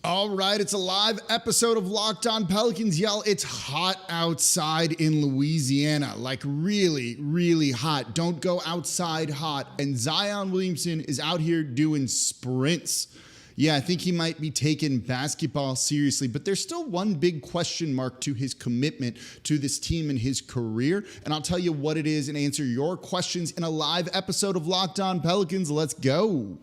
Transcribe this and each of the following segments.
All right, it's a live episode of Locked On Pelicans. Y'all, it's hot outside in Louisiana, like really, really hot. Don't go outside hot. And Zion Williamson is out here doing sprints. Yeah, I think he might be taking basketball seriously, but there's still one big question mark to his commitment to this team and his career. And I'll tell you what it is and answer your questions in a live episode of Locked On Pelicans. Let's go.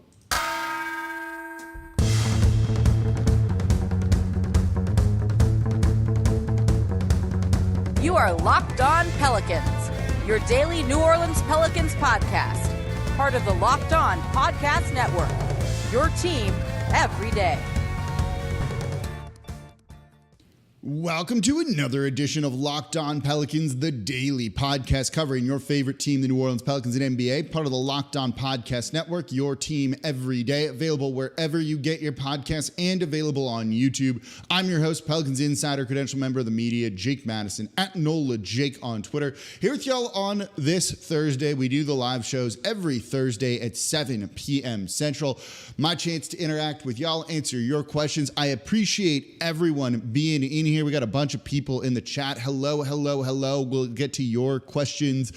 You are Locked On Pelicans, your daily New Orleans Pelicans podcast, part of the Locked On Podcast Network, your team every day. Welcome to another edition of Locked On Pelicans, the daily podcast covering your favorite team, the New Orleans Pelicans and NBA, part of the Locked On Podcast Network, your team every day, available wherever you get your podcasts and available on YouTube. I'm your host, Pelicans Insider, credential member of the media, Jake Madison, at NOLA Jake on Twitter. Here with y'all on this Thursday. We do the live shows every Thursday at 7 p.m. Central. My chance to interact with y'all, answer your questions. I appreciate everyone being in here. We got a bunch of people in the chat. Hello. We'll get to your questions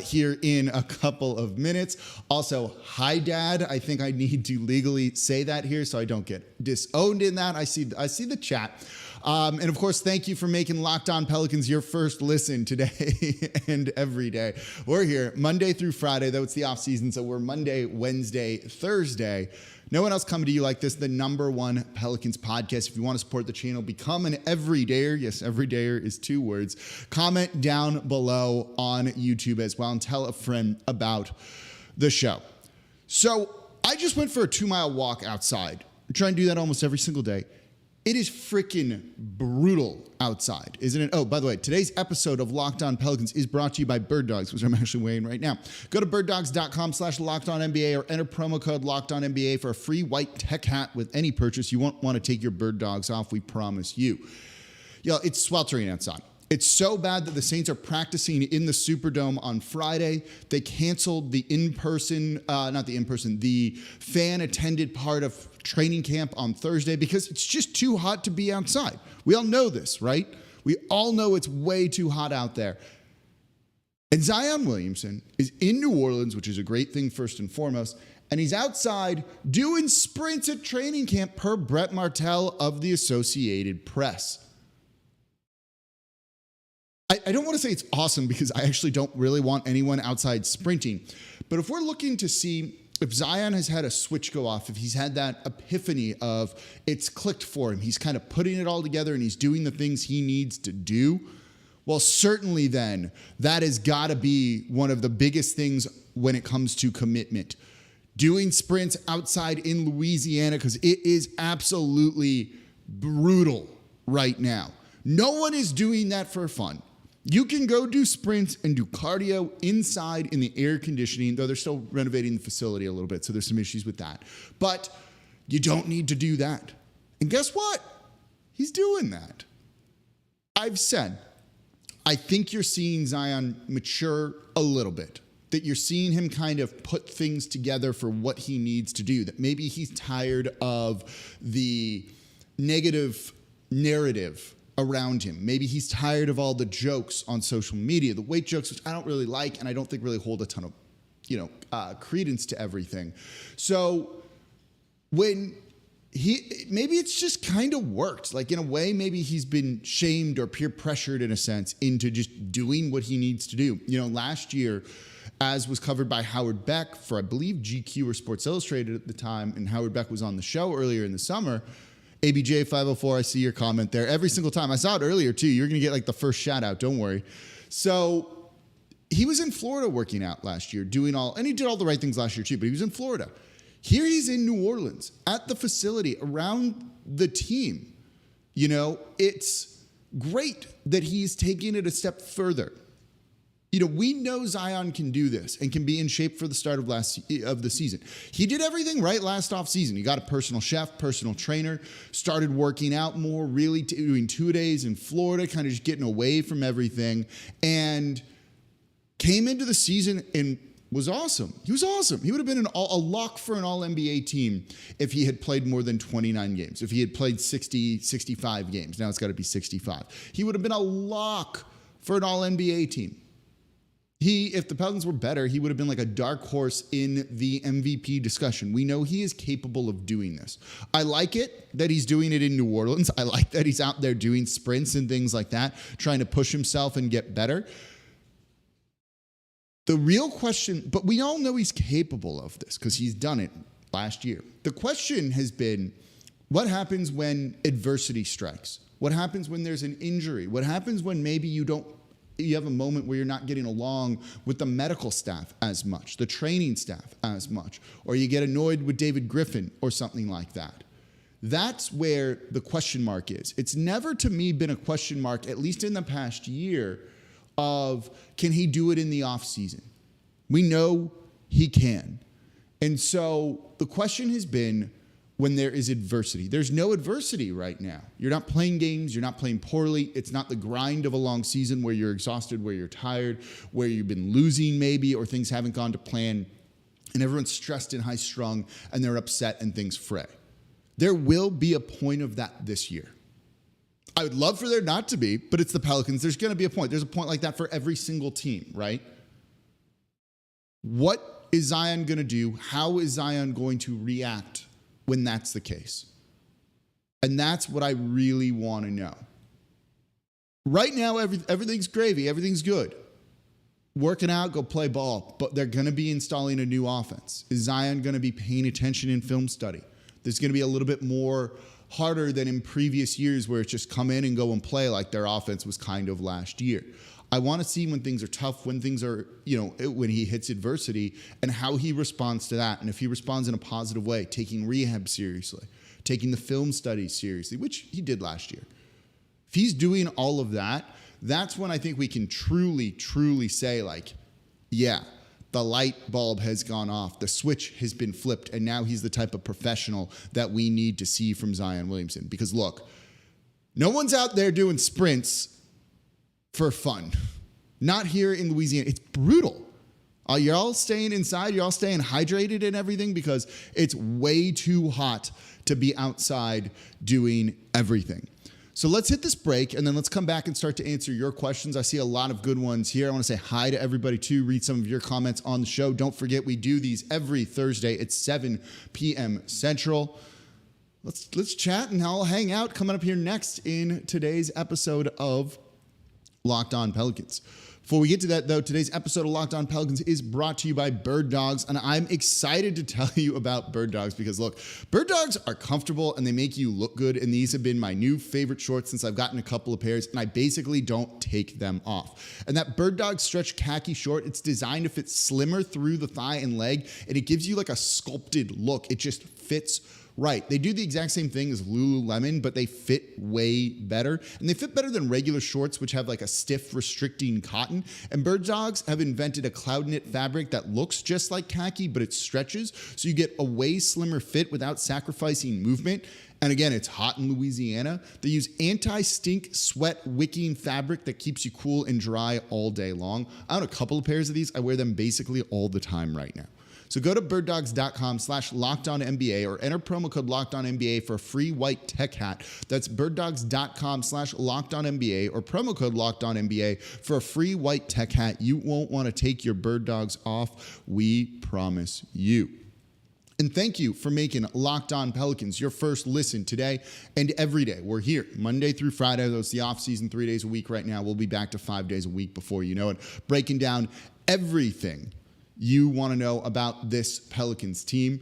here in a couple of minutes. Also, hi, Dad. I think I need to legally say that here so I don't get disowned in that. I see the chat. And of course, thank you for making Locked On Pelicans your first listen today and every day. We're here Monday through Friday, though it's the off season, so we're Monday, Wednesday, Thursday. No one else coming to you like this, the number one Pelicans podcast. If you want to support the channel, become an everydayer. Yes, everydayer is 2 words. Comment down below on YouTube as well and tell a friend about the show. So I just went for a 2-mile walk outside. I try and do that almost every single day. It is freaking brutal outside, isn't it? Oh, by the way, today's episode of Locked On Pelicans is brought to you by Birddogs, which I'm actually wearing right now. Go to birddogs.com/LockedOnNBA or enter promo code LockedOnNBA for a free white tech hat with any purchase. You won't want to take your bird dogs off, we promise you. Yo, it's sweltering outside. It's so bad that the Saints are practicing in the Superdome on Friday. They canceled the the fan-attended part of training camp on Thursday because it's just too hot to be outside. We all know this, right? We all know it's way too hot out there. And Zion Williamson is in New Orleans, which is a great thing first and foremost, and he's outside doing sprints at training camp per Brett Martell of the Associated Press. I don't want to say it's awesome because I actually don't really want anyone outside sprinting. But if we're looking to see if Zion has had a switch go off, if he's had that epiphany of it's clicked for him, he's kind of putting it all together and he's doing the things he needs to do, well, certainly then that has got to be one of the biggest things when it comes to commitment. Doing sprints outside in Louisiana because it is absolutely brutal right now. No one is doing that for fun. You can go do sprints and do cardio inside in the air conditioning, though they're still renovating the facility a little bit, so there's some issues with that. But you don't need to do that. And guess what? He's doing that. I've said, I think you're seeing Zion mature a little bit, that you're seeing him kind of put things together for what he needs to do, that maybe he's tired of the negative narrative around him. Maybe he's tired of all the jokes on social media, the weight jokes, which I don't really like and I don't think really hold a ton of, credence to everything. So when maybe it's just kind of worked. Like in a way, maybe he's been shamed or peer pressured in a sense into just doing what he needs to do. Last year, as was covered by Howard Beck for, I believe, GQ or Sports Illustrated at the time, and Howard Beck was on the show earlier in the summer. ABJ504, I see your comment there every single time. I saw it earlier too. You're going to get like the first shout out. Don't worry. So he was in Florida working out last year, and he did all the right things last year too, but he was in Florida. Here he's in New Orleans at the facility around the team. It's great that he's taking it a step further. We know Zion can do this and can be in shape for the start of the season. He did everything right last offseason. He got a personal chef, personal trainer, started working out more, really doing 2 days in Florida, kind of just getting away from everything, and came into the season in was awesome. He was awesome. He would have been a lock for an all-NBA team if he had played more than 29 games. If he had played 60, 65 games. Now it's got to be 65. He would have been a lock for an all-NBA team. If the Pelicans were better, he would have been like a dark horse in the MVP discussion. We know he is capable of doing this. I like it that he's doing it in New Orleans. I like that he's out there doing sprints and things like that, trying to push himself and get better. The real question, but we all know he's capable of this because he's done it last year. The question has been, what happens when adversity strikes? What happens when there's an injury? What happens when maybe you have a moment where you're not getting along with the medical staff as much, the training staff as much, or you get annoyed with David Griffin or something like that? That's where the question mark is. It's never to me been a question mark, at least in the past year, of can he do it in the offseason? We know he can. And so the question has been when there is adversity. There's no adversity right now. You're not playing games. You're not playing poorly. It's not the grind of a long season where you're exhausted, where you're tired, where you've been losing maybe, or things haven't gone to plan, and everyone's stressed and high-strung, and they're upset and things fray. There will be a point of that this year. I would love for there not to be, but it's the Pelicans. There's going to be a point. There's a point like that for every single team, right? What is Zion going to do? How is Zion going to react when that's the case? And that's what I really want to know. Right now, everything's gravy. Everything's good. Working out, go play ball. But they're going to be installing a new offense. Is Zion going to be paying attention in film study? There's going to be a little bit more harder than in previous years where it's just come in and go and play like their offense was kind of last year. I want to see when things are tough, when things are, when he hits adversity and how he responds to that. And if he responds in a positive way, taking rehab seriously, taking the film studies seriously, which he did last year. If he's doing all of that, that's when I think we can truly, truly say like, yeah, the light bulb has gone off. The switch has been flipped. And now he's the type of professional that we need to see from Zion Williamson. Because look, no one's out there doing sprints for fun. Not here in Louisiana. It's brutal. You're all staying inside. You're all staying hydrated and everything because it's way too hot to be outside doing everything. So let's hit this break, and then let's come back and start to answer your questions. I see a lot of good ones here. I want to say hi to everybody, too. Read some of your comments on the show. Don't forget, we do these every Thursday at 7 p.m. Central. Let's chat, and I'll hang out coming up here next in today's episode of Locked On Pelicans. Before we get to that, though, today's episode of Locked On Pelicans is brought to you by Birddogs, and I'm excited to tell you about Birddogs because, look, Birddogs are comfortable and they make you look good, and these have been my new favorite shorts since I've gotten a couple of pairs, and I basically don't take them off. And that Birddogs stretch khaki short, it's designed to fit slimmer through the thigh and leg, and it gives you like a sculpted look. It just fits right. They do the exact same thing as Lululemon, but they fit way better. And they fit better than regular shorts, which have like a stiff, restricting cotton. And Birddogs have invented a cloud knit fabric that looks just like khaki, but it stretches. So you get a way slimmer fit without sacrificing movement. And again, it's hot in Louisiana. They use anti-stink sweat wicking fabric that keeps you cool and dry all day long. I own a couple of pairs of these. I wear them basically all the time right now. So go to birddogs.com/LockedOnNBA or enter promo code LockedOnNBA for a free white tech hat. That's birddogs.com/LockedOnNBA or promo code LockedOnNBA for a free white tech hat. You won't want to take your Birddogs off. We promise you. And thank you for making Locked On Pelicans your first listen today and every day. We're here Monday through Friday. Though it's the off season, 3 days a week right now. We'll be back to 5 days a week before you know it, breaking down everything you want to know about this Pelicans team.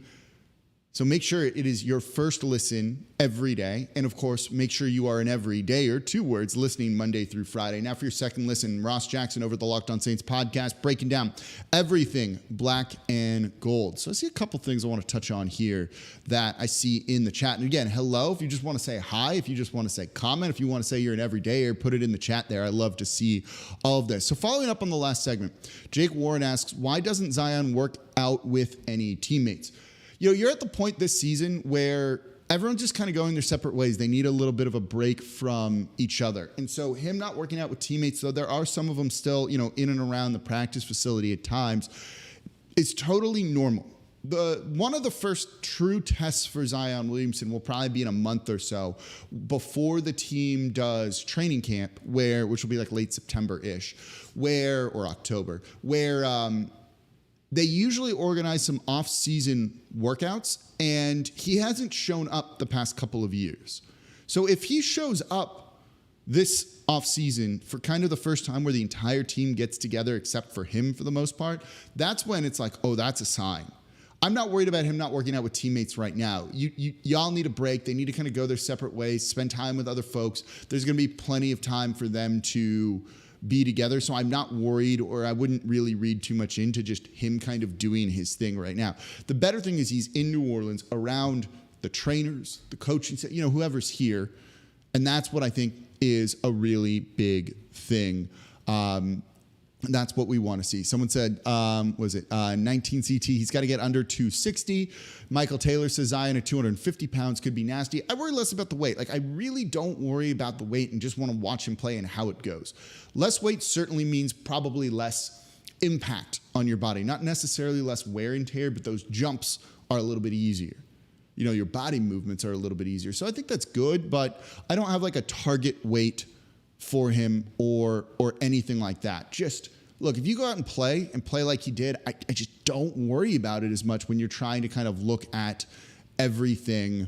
So make sure it is your first listen every day. And of course, make sure you are an everydayer, 2 words, listening Monday through Friday. Now for your second listen, Ross Jackson over at the Locked On Saints podcast, breaking down everything black and gold. So I see a couple things I want to touch on here that I see in the chat. And again, hello, if you just want to say hi, if you just want to say comment, if you want to say you're an everydayer, put it in the chat there. I love to see all of this. So following up on the last segment, Jake Warren asks, why doesn't Zion work out with any teammates? You're at the point this season where everyone's just kind of going their separate ways. They need a little bit of a break from each other. And so him not working out with teammates, though there are some of them still, in and around the practice facility at times, is totally normal. One of the first true tests for Zion Williamson will probably be in a month or so before the team does training camp, which will be like late September-ish, or October, where they usually organize some off-season workouts, and he hasn't shown up the past couple of years. So if he shows up this offseason for kind of the first time where the entire team gets together except for him for the most part, that's when it's like, oh, that's a sign. I'm not worried about him not working out with teammates right now. Y'all need a break. They need to kind of go their separate ways, spend time with other folks. There's going to be plenty of time for them to be together. So I'm not worried, or I wouldn't really read too much into just him kind of doing his thing right now. The better thing is he's in New Orleans around the trainers, the coaching, whoever's here. And that's what I think is a really big thing. That's what we want to see. Someone said, 19 CT, he's got to get under 260. Michael Taylor says Zion at 250 pounds could be nasty. I worry less about the weight. I really don't worry about the weight and just want to watch him play and how it goes. Less weight certainly means probably less impact on your body. Not necessarily less wear and tear, but those jumps are a little bit easier. Your body movements are a little bit easier. So I think that's good, but I don't have like a target weight for him or anything like that. Just look, if you go out and play like he did, I just don't worry about it as much when you're trying to kind of look at everything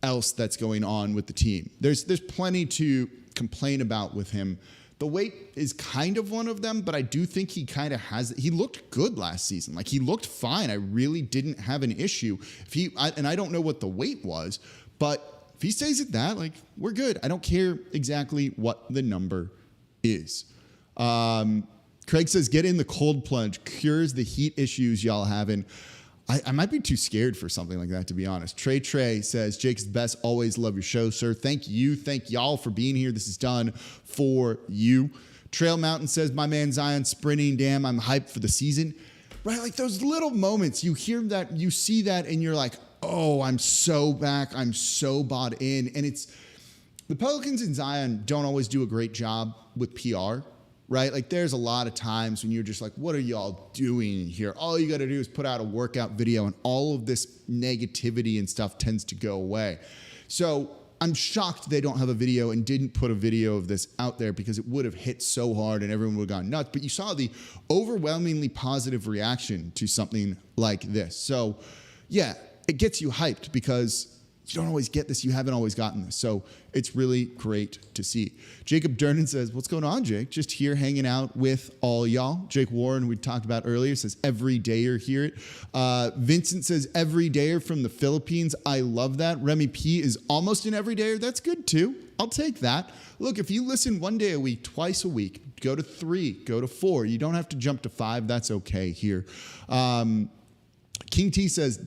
else that's going on with the team. There's plenty to complain about with him. The weight is kind of one of them, but I do think he kind of he looked good last season. He looked fine. I really didn't have an issue. And I don't know what the weight was, but if he stays at that, we're good. I don't care exactly what the number is. Craig says, get in the cold plunge, cures the heat issues y'all having. I might be too scared for something like that, to be honest. Trey says, Jake's the best. Always love your show, sir. Thank you. Thank y'all for being here. This is done for you. Trail Mountain says, my man Zion sprinting. Damn, I'm hyped for the season. Right? Those little moments, you hear that, you see that, and you're like, oh, I'm so back. I'm so bought in. And the Pelicans and Zion don't always do a great job with PR. Right? There's a lot of times when you're just like, what are y'all doing here? All you got to do is put out a workout video and all of this negativity and stuff tends to go away. So I'm shocked they don't have a video and didn't put a video of this out there, because it would have hit so hard and everyone would have gone nuts. But you saw the overwhelmingly positive reaction to something like this. So yeah, it gets you hyped because you don't always get this. You haven't always gotten this. So it's really great to see. Jacob Durnan says, what's going on, Jake? Just here hanging out with all y'all. Jake Warren, we talked about earlier, says every dayer hear it. Vincent says every dayer from the Philippines. I love that. Remy P is almost an every dayer. That's good too. I'll take that. Look, if you listen one day a week, twice a week, go to 3, go to 4. You don't have to jump to 5. That's okay here. King T says,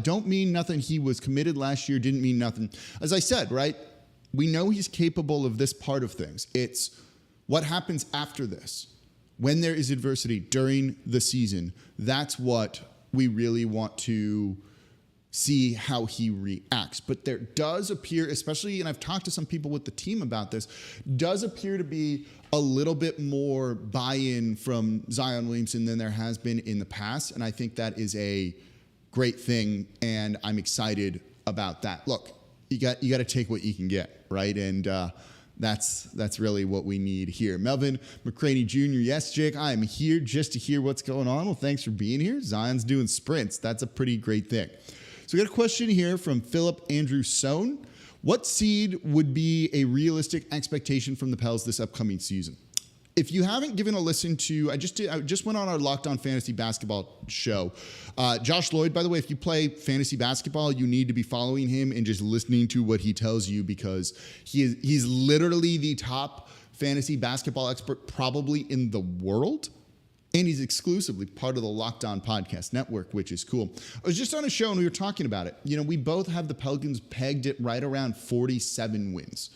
don't mean nothing. He was committed last year. Didn't mean nothing. As I said, right? We know he's capable of this part of things. It's what happens after this. When there is adversity during the season, that's what we really want to see how he reacts. But there does appear, especially, and I've talked to some people with the team about this, does appear to be a little bit more buy-in from Zion Williamson than there has been in the past. And I think that is a great thing. And I'm excited about that. Look, you got to take what you can get, right? And that's really what we need here. Melvin McCraney Jr. Yes, Jake, I am here just to hear what's going on. Well, thanks for being here. Zion's doing sprints. That's a pretty great thing. So we got a question here from Philip Andrew Sohn. What seed would be a realistic expectation from the Pels this upcoming season? If you haven't given a listen to, I just went on our Locked On Fantasy Basketball show. Josh Lloyd, by the way, if you play fantasy basketball, you need to be following him and just listening to what he tells you, because he's literally the top fantasy basketball expert probably in the world. And he's exclusively part of the Locked On Podcast Network, which is cool. I was just on a show and we were talking about it. We both have the Pelicans pegged at right around 47 wins.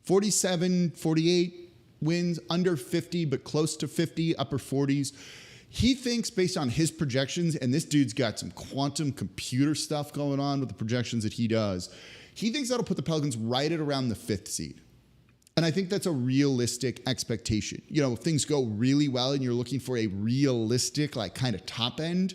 47, 48 wins, under 50, but close to 50, upper 40s. He thinks, based on his projections, and this dude's got some quantum computer stuff going on with the projections that he does, he thinks that'll put the Pelicans right at around the 5th seed. And I think that's a realistic expectation. If things go really well and you're looking for a realistic, kind of top end,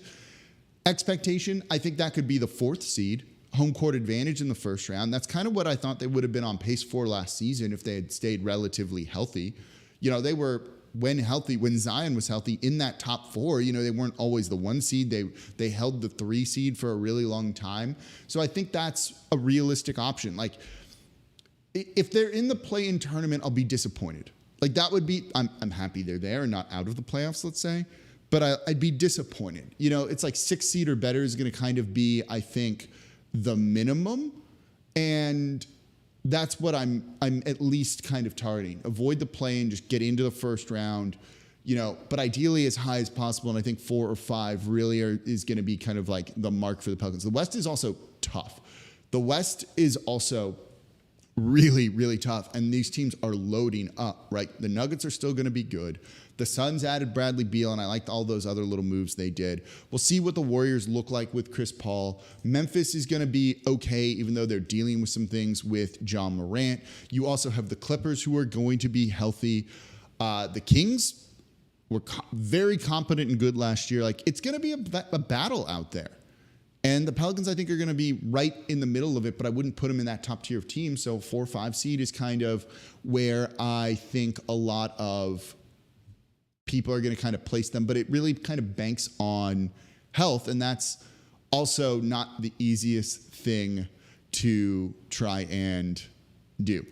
expectation, I think that could be the 4th seed, home court advantage in the first round. That's kind of what I thought they would have been on pace for last season if they had stayed relatively healthy. You know, they were, when Zion was healthy, in that top 4. You know, they weren't always the 1 seed. They held the 3 seed for a really long time. So I think that's a realistic option. Like, if they're in the play-in tournament, I'll be disappointed. Like, that would be, I'm happy they're there and not out of the playoffs, let's say, but I'd be disappointed. You know, it's like 6 seed or better is going to kind of be, I think, the minimum, and that's what I'm at least kind of targeting. Avoid the play-in, just get into the first round, you know, but ideally as high as possible. And I think 4 or 5 really is going to be kind of like the mark for the Pelicans. The West is also tough. The West is also really, really tough. And these teams are loading up, right? The Nuggets are still going to be good. The Suns added Bradley Beal, and I liked all those other little moves they did. We'll see what the Warriors look like with Chris Paul. Memphis is going to be okay, even though they're dealing with some things with John Morant. You also have the Clippers, who are going to be healthy. The Kings were very competent and good last year. Like, it's going to be a battle out there. And the Pelicans, I think, are going to be right in the middle of it, but I wouldn't put them in that top tier of teams. So 4 or 5 seed is kind of where I think a lot of people are going to kind of place them, but it really kind of banks on health. And that's also not the easiest thing to try and do.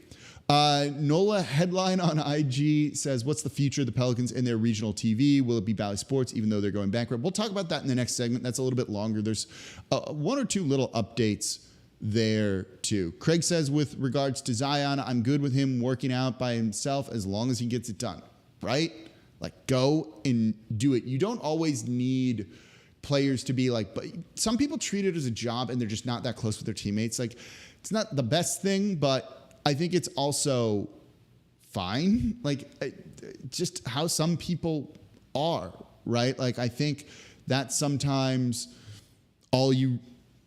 Nola headline on IG says, what's the future of the Pelicans in their regional TV? Will it be Bally Sports, even though they're going bankrupt? We'll talk about that in the next segment. That's a little bit longer. There's 1 or 2 little updates there too. Craig says, with regards to Zion, I'm good with him working out by himself as long as he gets it done, right? Like, go and do it. You don't always need players to be like, but some people treat it as a job and they're just not that close with their teammates. Like, it's not the best thing, but I think it's also fine. Like, just how some people are, right? Like, I think that's sometimes all you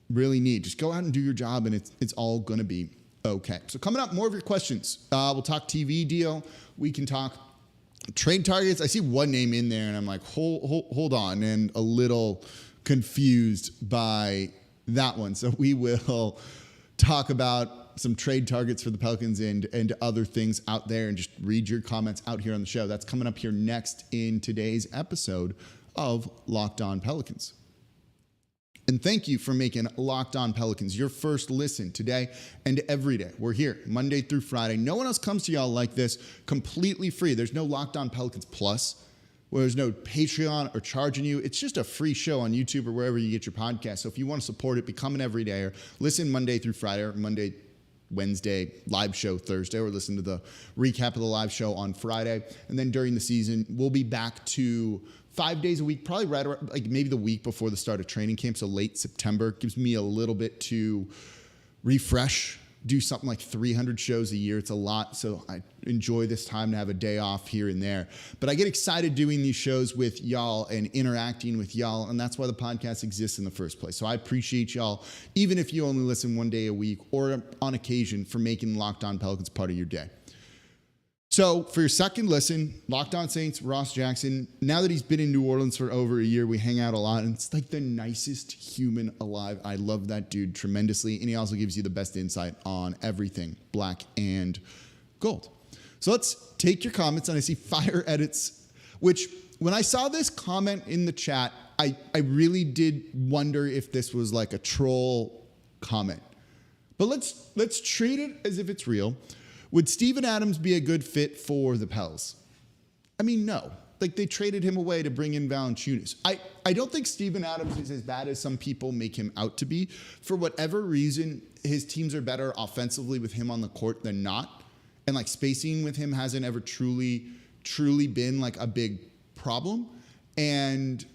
really need. Just go out and do your job, and it's all going to be okay. So coming up, more of your questions. We'll talk TV deal. We can talk trade targets. I see one name in there, and I'm like, hold on, and a little confused by that one. So we will talk about some trade targets for the Pelicans and other things out there, and just read your comments out here on the show. That's coming up here next in today's episode of Locked On Pelicans. And thank you for making Locked On Pelicans your first listen today and every day. We're here Monday through Friday. No one else comes to y'all like this, completely free. There's no Locked On Pelicans Plus, where there's no Patreon or charging you. It's just a free show on YouTube or wherever you get your podcast. So if you want to support it, become an everydayer. Listen Monday through Friday, or Monday, Wednesday, live show Thursday, or listen to the recap of the live show on Friday. And then during the season, we'll be back to 5 days a week, probably right around, like maybe the week before the start of training camp. So late September gives me a little bit to refresh, do something like 300 shows a year. It's a lot. So I enjoy this time to have a day off here and there. But I get excited doing these shows with y'all and interacting with y'all. And that's why the podcast exists in the first place. So I appreciate y'all, even if you only listen 1 day a week or on occasion, for making Locked On Pelicans part of your day. So for your second listen, Locked On Saints, Ross Jackson. Now that he's been in New Orleans for over a year, we hang out a lot, and it's like the nicest human alive. I love that dude tremendously, and he also gives you the best insight on everything black and gold. So let's take your comments, and I see Fire Edits, which when I saw this comment in the chat, I really did wonder if this was like a troll comment. But let's treat it as if it's real. Would Steven Adams be a good fit for the Pels? I mean, no. Like, they traded him away to bring in Valanciunas. I don't think Steven Adams is as bad as some people make him out to be. For whatever reason, his teams are better offensively with him on the court than not. And, like, spacing with him hasn't ever truly been, like, a big problem. And,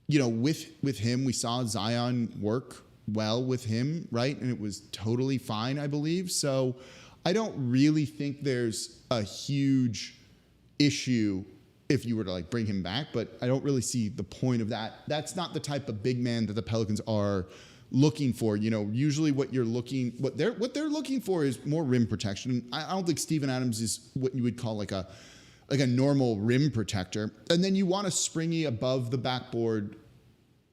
you know, with him, we saw Zion work well with him, right? And it was totally fine, I believe. So I don't really think there's a huge issue if you were to like bring him back, but I don't really see the point of that. That's not the type of big man that the Pelicans are looking for. You know, usually what they're looking for is more rim protection. I don't think Steven Adams is what you would call like a normal rim protector. And then you want a springy above the backboard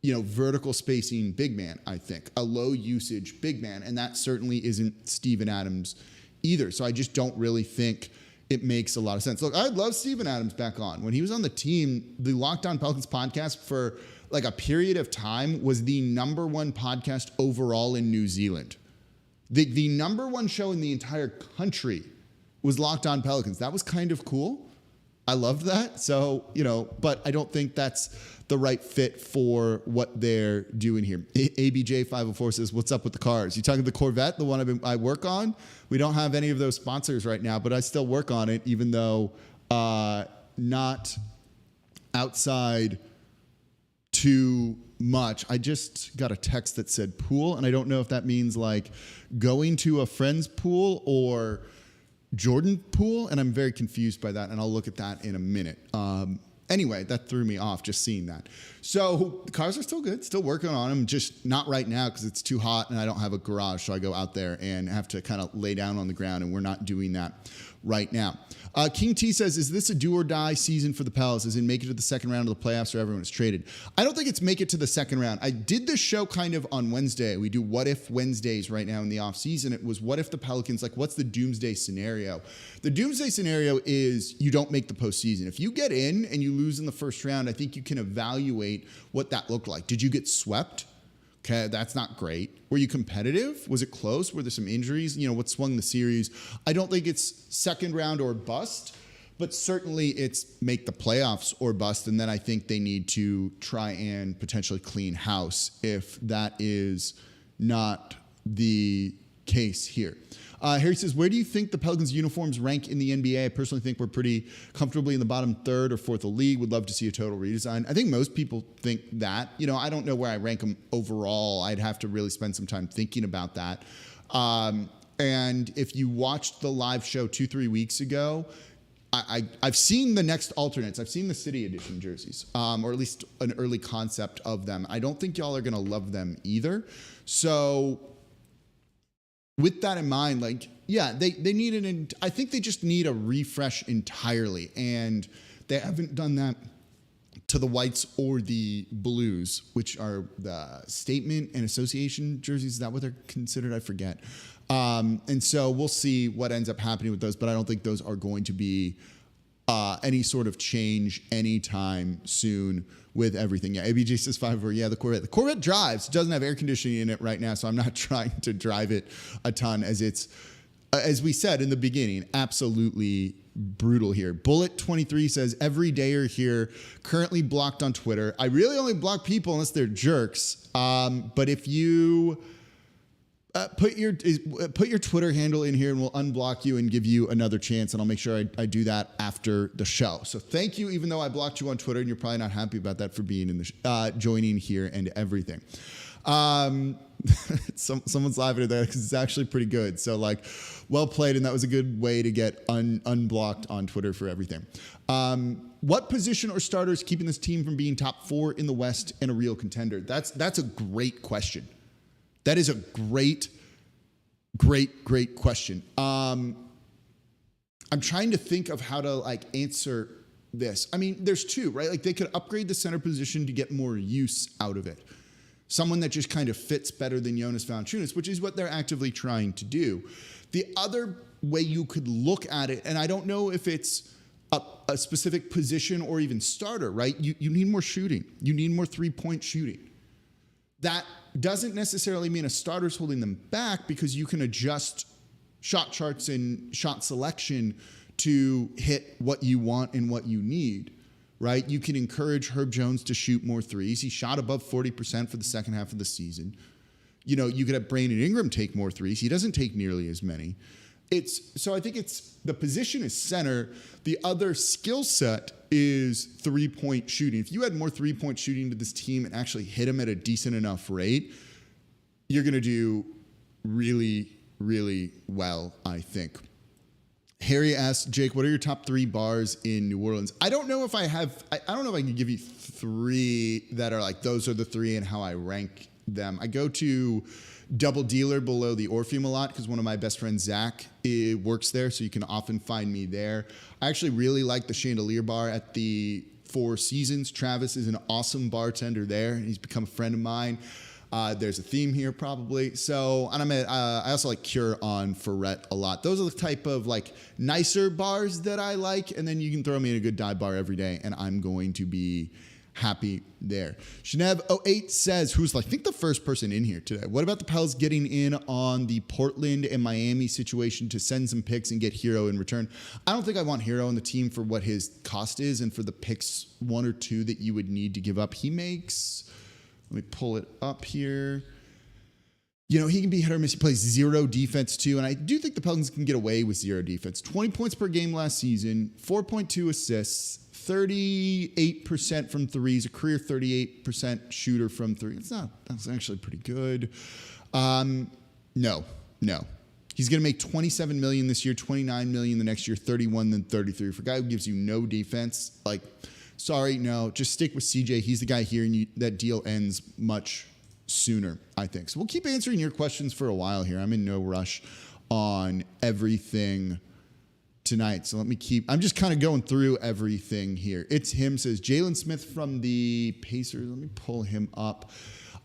vertical spacing big man, I think. A low usage big man. And that certainly isn't Steven Adams either. So I just don't really think it makes a lot of sense. Look, I love Steven Adams back on. When he was on the team, the Locked On Pelicans podcast for like a period of time was the number one podcast overall in New Zealand. The number one show in the entire country was Locked On Pelicans. That was kind of cool. I loved that. So, but I don't think that's the right fit for what they're doing here. ABJ504 says, what's up with the cars? You talking the Corvette, the one I work on? We don't have any of those sponsors right now, but I still work on it, even though not outside too much. I just got a text that said pool, and I don't know if that means like going to a friend's pool or Jordan pool, and I'm very confused by that, and I'll look at that in a minute. Anyway, that threw me off just seeing that. So the cars are still good, still working on them, just not right now because it's too hot and I don't have a garage, so I go out there and have to kind of lay down on the ground, and we're not doing that right now. King T says, is this a do or die season for the Pels? As in make it to the second round of the playoffs or everyone is traded? I don't think it's make it to the second round. I did this show kind of on Wednesday. We do what if Wednesdays right now in the off season. It was what if the Pelicans, like what's the doomsday scenario? The doomsday scenario is you don't make the postseason. If you get in and you lose in the first round, I think you can evaluate what that looked like. Did you get swept? Okay, that's not great. Were you competitive? Was it close? Were there some injuries? What swung the series? I don't think it's second round or bust, but certainly it's make the playoffs or bust. And then I think they need to try and potentially clean house if that is not the case here. Harry says, where do you think the Pelicans uniforms rank in the NBA? I personally think we're pretty comfortably in the bottom third or fourth of the league. Would love to see a total redesign. I think most people think that. I don't know where I rank them overall. I'd have to really spend some time thinking about that. And if you watched the live show 2-3 weeks ago, I've seen the next alternates. I've seen the City Edition jerseys, or at least an early concept of them. I don't think y'all are going to love them either. So with that in mind, they need I think they just need a refresh entirely, and they haven't done that to the whites or the blues, which are the statement and association jerseys. Is that what they're considered? I forget. And so we'll see what ends up happening with those, but I don't think those are going to be any sort of change anytime soon with everything. Yeah, ABJ says 5 or the Corvette. The Corvette drives. It doesn't have air conditioning in it right now, so I'm not trying to drive it a ton, as it's, as we said in the beginning, absolutely brutal here. Bullet23 says, everydayer here, currently blocked on Twitter. I really only block people unless they're jerks. But if you put your Twitter handle in here and we'll unblock you and give you another chance, and I'll make sure I do that after the show. So thank you, even though I blocked you on Twitter and you're probably not happy about that, for being in the joining here and everything. Someone's laughing at that because it's actually pretty good. So well played, and that was a good way to get unblocked on Twitter for everything. What position or starter is keeping this team from being top 4 in the West and a real contender? That's a great question. That is a great question. I'm trying to think of how to answer this. I mean, there's two, right? They could upgrade the center position to get more use out of it. Someone that just kind of fits better than Jonas Valanciunas, which is what they're actively trying to do. The other way you could look at it, and I don't know if it's a specific position or even starter, right? You need more shooting. You need more three-point shooting. That doesn't necessarily mean a starter's holding them back, because you can adjust shot charts and shot selection to hit what you want and what you need, right? You can encourage Herb Jones to shoot more threes. He shot above 40% for the second half of the season. You could have Brandon Ingram take more threes. He doesn't take nearly as many. So I think the position is center. The other skill set is three-point shooting. If you had more three-point shooting to this team and actually hit them at a decent enough rate, you're going to do really, really well, I think. Harry asks, Jake, what are your top 3 bars in New Orleans? I don't know if I don't know if I can give you 3 that are those are the 3 and how I rank them. I go to Double Dealer below the Orpheum a lot because one of my best friends, Zach, works there, so you can often find me there. I actually really like the Chandelier Bar at the Four Seasons. Travis is an awesome bartender there, and he's become a friend of mine. There's a theme here probably. So, and I also like Cure on Ferret a lot. Those are the type of like nicer bars that I like. And then you can throw me in a good dive bar every day and I'm going to be happy there. Shanev08 says, who's I think the first person in here today. What about the Pels getting in on the Portland and Miami situation to send some picks and get Hero in return? I don't think I want Hero on the team for what his cost is and for the picks 1 or 2 that you would need to give up. He makes... Let me pull it up here. You know, he can be hit or miss. He plays 0 defense too. And I do think the Pelicans can get away with 0 defense. 20 points per game last season, 4.2 assists, 38% from threes, a career 38% shooter from three. That's actually pretty good. No. He's going to make $27 million this year, $29 million the next year, 31, then 33. For a guy who gives you no defense, like... Sorry, no, just stick with CJ. He's the guy here, and that deal ends much sooner, I think. So we'll keep answering your questions for a while here. I'm in no rush on everything tonight. So I'm just kind of going through everything here. It's him, says Jalen Smith from the Pacers. Let me pull him up.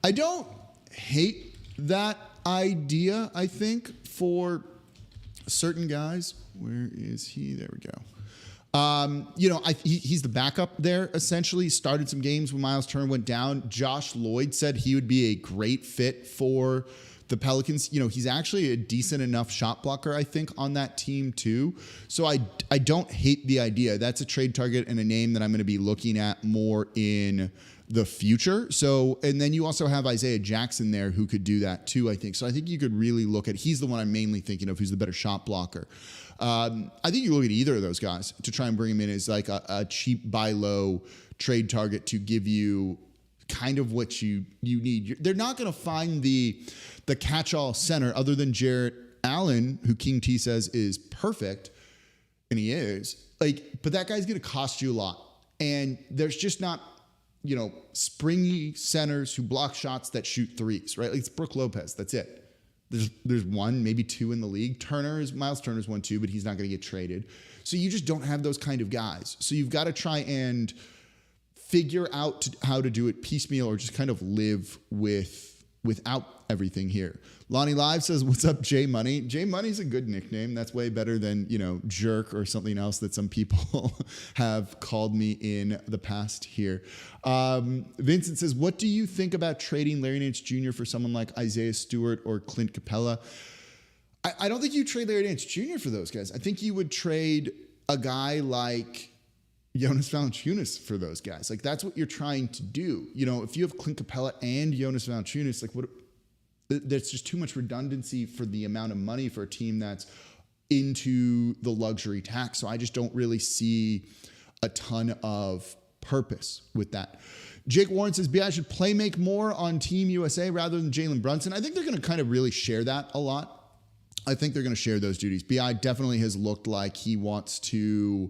I don't hate that idea, I think, for certain guys. Where is he? There we go. He's the backup there, essentially. Started some games when Miles Turner went down. Josh Lloyd said he would be a great fit for the Pelicans. You know, he's actually a decent enough shot blocker, I think, on that team too. So I don't hate the idea. That's a trade target and a name that I'm going to be looking at more in the future. So, and then you also have Isaiah Jackson there who could do that too, I think. So I think you could really look at, he's the one I'm mainly thinking of who's the better shot blocker. I think you look at either of those guys to try and bring him in as like a cheap buy low trade target to give you kind of what you need. They're not going to find the catch-all center other than Jarrett Allen, who King T says is perfect, and he is. But that guy's going to cost you a lot. And there's just not, springy centers who block shots that shoot threes, right? Like it's Brook Lopez. That's it. There's 1, maybe 2 in the league. Miles Turner's 1 too, but he's not going to get traded. So you just don't have those kind of guys. So you've got to try and figure out how to do it piecemeal or just kind of live without everything here. Lonnie Live says, what's up, J Money? J Money's a good nickname. That's way better than, Jerk or something else that some people have called me in the past here. Vincent says, what do you think about trading Larry Nance Jr. for someone like Isaiah Stewart or Clint Capella? I don't think you trade Larry Nance Jr. for those guys. I think you would trade a guy like Jonas Valanciunas for those guys. Like that's what you're trying to do. If you have Clint Capella and Jonas Valanciunas, there's just too much redundancy for the amount of money for a team that's into the luxury tax. So I just don't really see a ton of purpose with that. Jake Warren says, B.I. should play make more on Team USA rather than Jalen Brunson. I think they're going to kind of really share that a lot. I think they're going to share those duties. B.I. definitely has looked like he wants to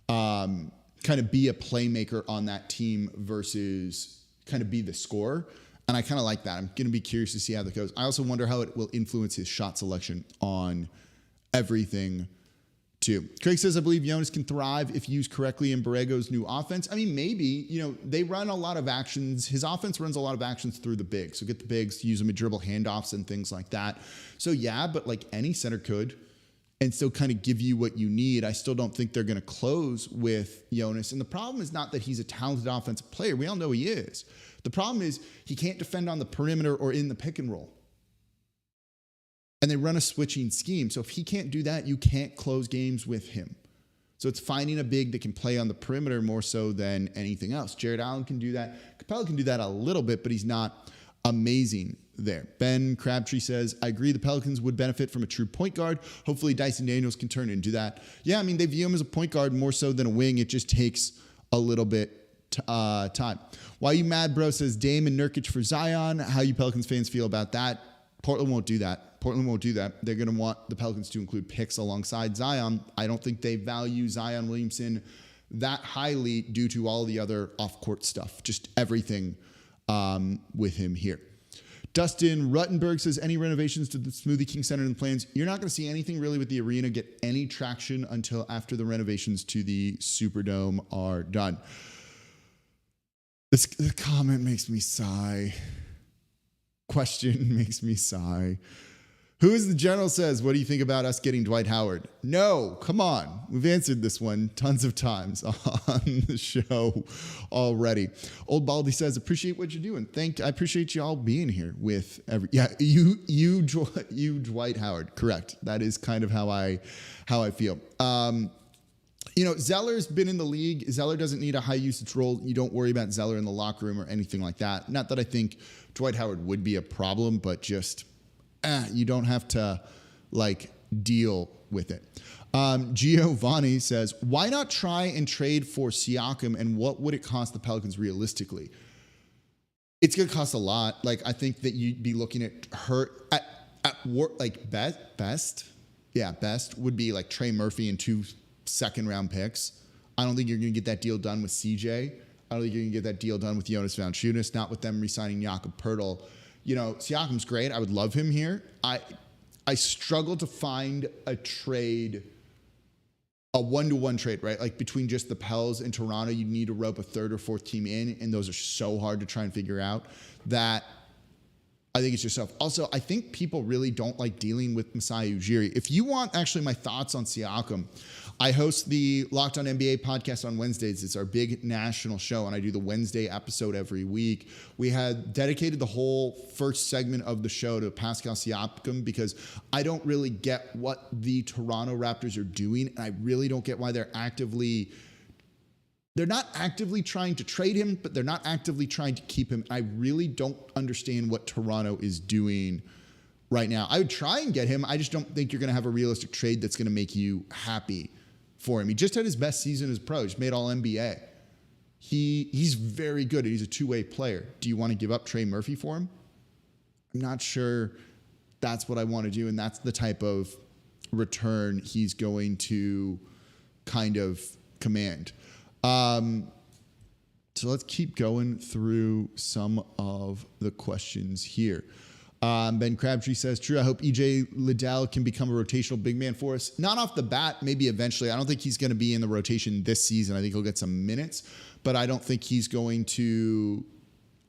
kind of be a playmaker on that team versus kind of be the scorer. And I kind of like that. I'm going to be curious to see how that goes. I also wonder how it will influence his shot selection on everything too. Craig says, I believe Jonas can thrive if used correctly in Borrego's new offense. I mean, maybe, they run a lot of actions. His offense runs a lot of actions through the bigs. So get the bigs, use them to dribble handoffs and things like that. So yeah, but like any center could and still kind of give you what you need. I still don't think they're going to close with Jonas. And the problem is not that he's a talented offensive player. We all know he is. The problem is he can't defend on the perimeter or in the pick and roll. And they run a switching scheme. So if he can't do that, you can't close games with him. So it's finding a big that can play on the perimeter more so than anything else. Jared Allen can do that. Capella can do that a little bit, but he's not amazing there. Ben Crabtree says, I agree the Pelicans would benefit from a true point guard. Hopefully Dyson Daniels can turn into that. Yeah, I mean, they view him as a point guard more so than a wing. It just takes a little bit time. Why You Mad Bro says, Dame and Nurkic for Zion. How you Pelicans fans feel about that? Portland won't do that. They're going to want the Pelicans to include picks alongside Zion. I don't think they value Zion Williamson that highly due to all the other off-court stuff, just everything with him here. Dustin Ruttenberg says, any renovations to the Smoothie King Center in the plans? You're not going to see anything really with the arena get any traction until after the renovations to the Superdome are done. This comment makes me sigh. Question makes me sigh. Who is the general says, what do you think about us getting Dwight Howard? No, come on. We've answered this one tons of times on the show already. Old Baldy says, appreciate what you're doing. I appreciate you all being here with you Dwight Howard. Correct. That is kind of how I feel. Zeller's been in the league. Zeller doesn't need a high usage role. You don't worry about Zeller in the locker room or anything like that. Not that I think Dwight Howard would be a problem, but just you don't have to deal with it. Giovanni says, why not try and trade for Siakam, and what would it cost the Pelicans realistically? It's going to cost a lot. I think that you'd be looking at her at work, best would be Trey Murphy and 2 second-round picks. I don't think you're going to get that deal done with CJ. I don't think you're going to get that deal done with Jonas Valanciunas, not with them re-signing Jakob Poeltl. Siakam's great. I would love him here. I struggle to find a trade, a one-to-one trade, right? Between just the Pels and Toronto, you need to rope a 3rd or 4th team in, and those are so hard to try and figure out that I think it's yourself. Also, I think people really don't like dealing with Masai Ujiri. If you want actually my thoughts on Siakam, I host the Locked On NBA podcast on Wednesdays. It's our big national show, and I do the Wednesday episode every week. We had dedicated the whole first segment of the show to Pascal Siakam because I don't really get what the Toronto Raptors are doing, and I really don't get why they're not actively trying to trade him, but they're not actively trying to keep him. I really don't understand what Toronto is doing right now. I would try and get him. I just don't think you're going to have a realistic trade that's going to make you happy for him. He just had his best season as pro. He's made all NBA. He's very good. He's a two-way player. Do you want to give up Trey Murphy for him? I'm not sure that's what I want to do, and that's the type of return he's going to kind of command. So let's keep going through some of the questions here. Ben Crabtree says, true, I hope EJ Liddell can become a rotational big man for us. Not off the bat, maybe eventually. I don't think he's going to be in the rotation this season. I think he'll get some minutes, but I don't think he's going to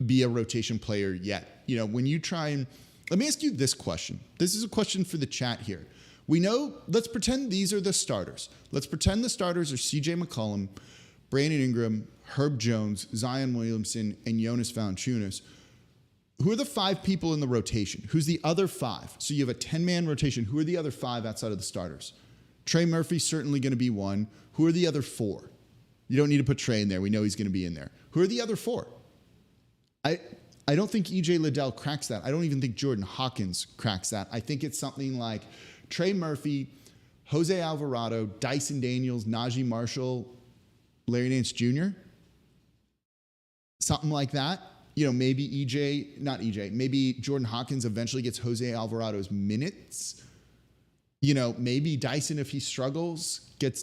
be a rotation player yet. When you try and, let me ask you this question. This is a question for the chat here. We know, let's pretend these are the starters. Let's pretend the starters are CJ McCollum, Brandon Ingram, Herb Jones, Zion Williamson, and Jonas Valanciunas. Who are the 5 people in the rotation? Who's the other 5? So you have a 10-man rotation. Who are the other 5 outside of the starters? Trey Murphy's certainly going to be one. Who are the other 4? You don't need to put Trey in there. We know he's going to be in there. Who are the other 4? I don't think EJ Liddell cracks that. I don't even think Jordan Hawkins cracks that. I think it's something like Trey Murphy, Jose Alvarado, Dyson Daniels, Najee Marshall, Larry Nance Jr., something like that. Maybe maybe Jordan Hawkins eventually gets Jose Alvarado's minutes. Maybe Dyson, if he struggles, gets